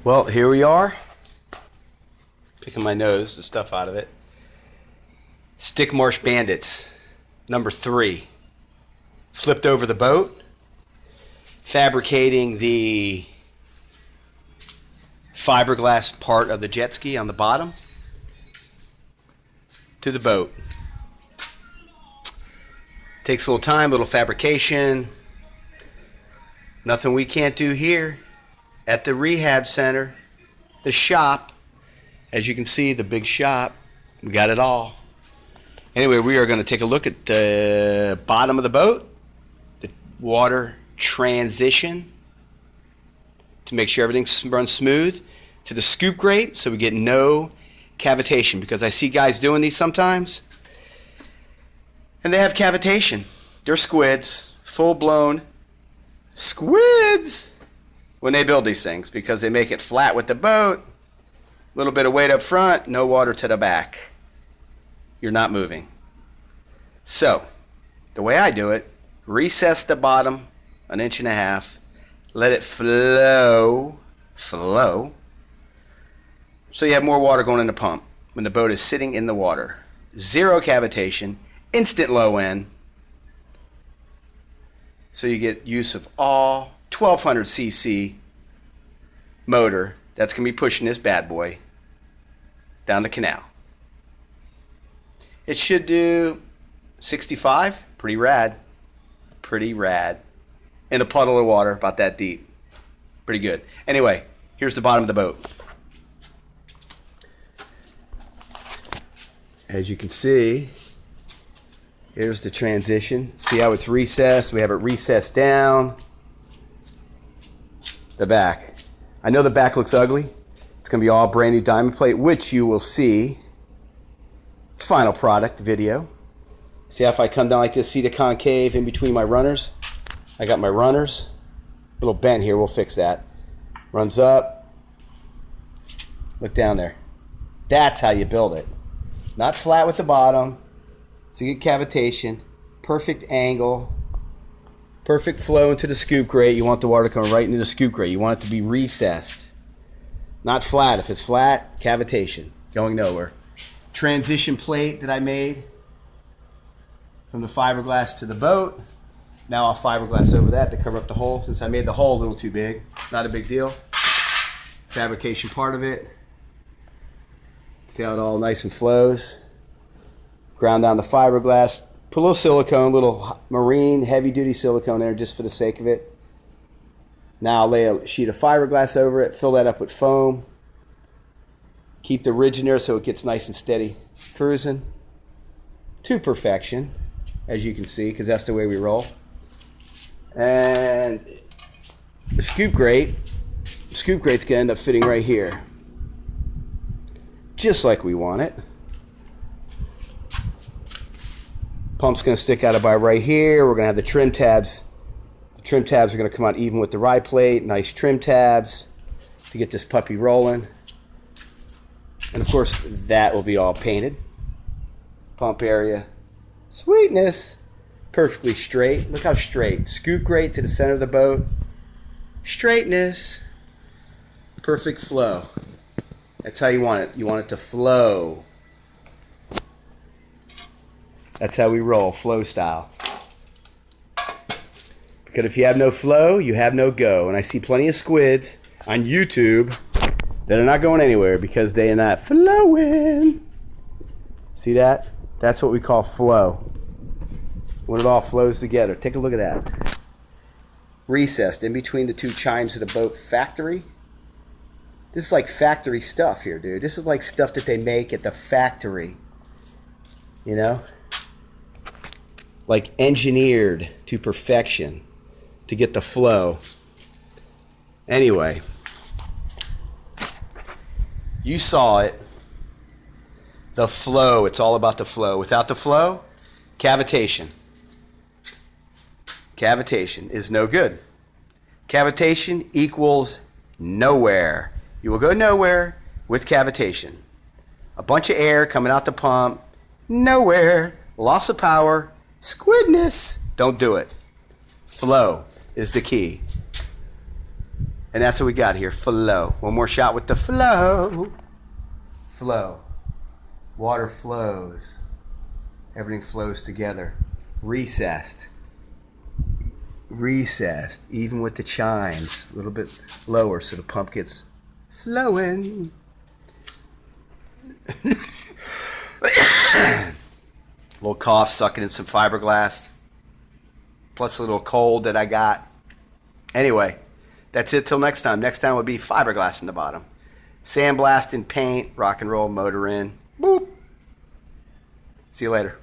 Well, here we are. Picking my nose, the stuff out of it. Stick marsh bandits, number 3. Flipped over the boat, fabricating the fiberglass part of the jet ski on the bottom to the boat. Takes a little time, a little fabrication. Nothing we can't do here at the rehab center, the shop. As you can see, the big shop, we got it all. Anyway, we are going to take a look at the bottom of the boat, the water transition to make sure everything runs smooth, to the scoop grate so we get no cavitation, because I see guys doing these sometimes and they have cavitation. They're squids, full-blown squids when they build these things, because they make it flat with the boat, a little bit of weight up front, no water to the back. You're not moving. So the way I do it, recess the bottom 1.5 inches, let it flow, so you have more water going in the pump when the boat is sitting in the water. Zero cavitation, instant low end, so you get use of all 1200 cc motor that's going to be pushing this bad boy down the canal. It should do 65, pretty rad, in a puddle of water about that deep. Pretty good. Anyway, here's the bottom of the boat. As you can see, here's the transition. See how it's recessed? We have it recessed down. The back. I know the back looks ugly. It's going to be all brand new diamond plate, which you will see final product video. See how if I come down like this, see the concave in between my runners? I got my runners. A little bent here, we'll fix that. Runs up. Look down there. That's how you build it. Not flat with the bottom. So you get cavitation. Perfect angle. Perfect flow into the scoop grate. You want the water to come right into the scoop grate. You want it to be recessed. Not flat. If it's flat, cavitation. Going nowhere. Transition plate that I made from the fiberglass to the boat. Now I'll fiberglass over that to cover up the hole, since I made the hole a little too big. Not a big deal. Fabrication part of it. See how it all nice and flows. Ground down the fiberglass. Put a little silicone, little marine heavy duty silicone there just for the sake of it. Now I'll lay a sheet of fiberglass over it, fill that up with foam. Keep the ridge in there so it gets nice and steady cruising to perfection, as you can see, because that's the way we roll. And the scoop grate's going to end up fitting right here, just like we want it. Pump's going to stick out about right here. We're going to have the trim tabs. The trim tabs are going to come out even with the ride plate. Nice trim tabs to get this puppy rolling. And of course, that will be all painted. Pump area. Sweetness. Perfectly straight. Look how straight. Scoop grate to the center of the boat. Straightness. Perfect flow. That's how you want it. You want it to flow. That's how we roll, flow style. Because if you have no flow, you have no go. And I see plenty of squids on YouTube that are not going anywhere because they are not flowing. See that? That's what we call flow. When it all flows together. Take a look at that. Recessed in between the two chimes of the boat factory. This is like factory stuff here, dude. This is like stuff that they make at the factory. You know? Like engineered to perfection to get the flow. Anyway, you saw it. The flow, it's all about the flow. Without the flow, cavitation. Cavitation is no good. Cavitation equals nowhere. You will go nowhere with cavitation. A bunch of air coming out the pump, nowhere, loss of power, squidness. Don't do it. Flow is the key. And that's what we got here, flow. One more shot with the flow. Flow. Water flows. Everything flows together. Recessed. Recessed. Even with the chimes. A little bit lower so the pump gets flowing. Little cough, sucking in some fiberglass. Plus a little cold that I got. Anyway, that's it till next time. Next time will be fiberglass in the bottom. Sandblasting, paint, rock and roll, motor in. Boop. See you later.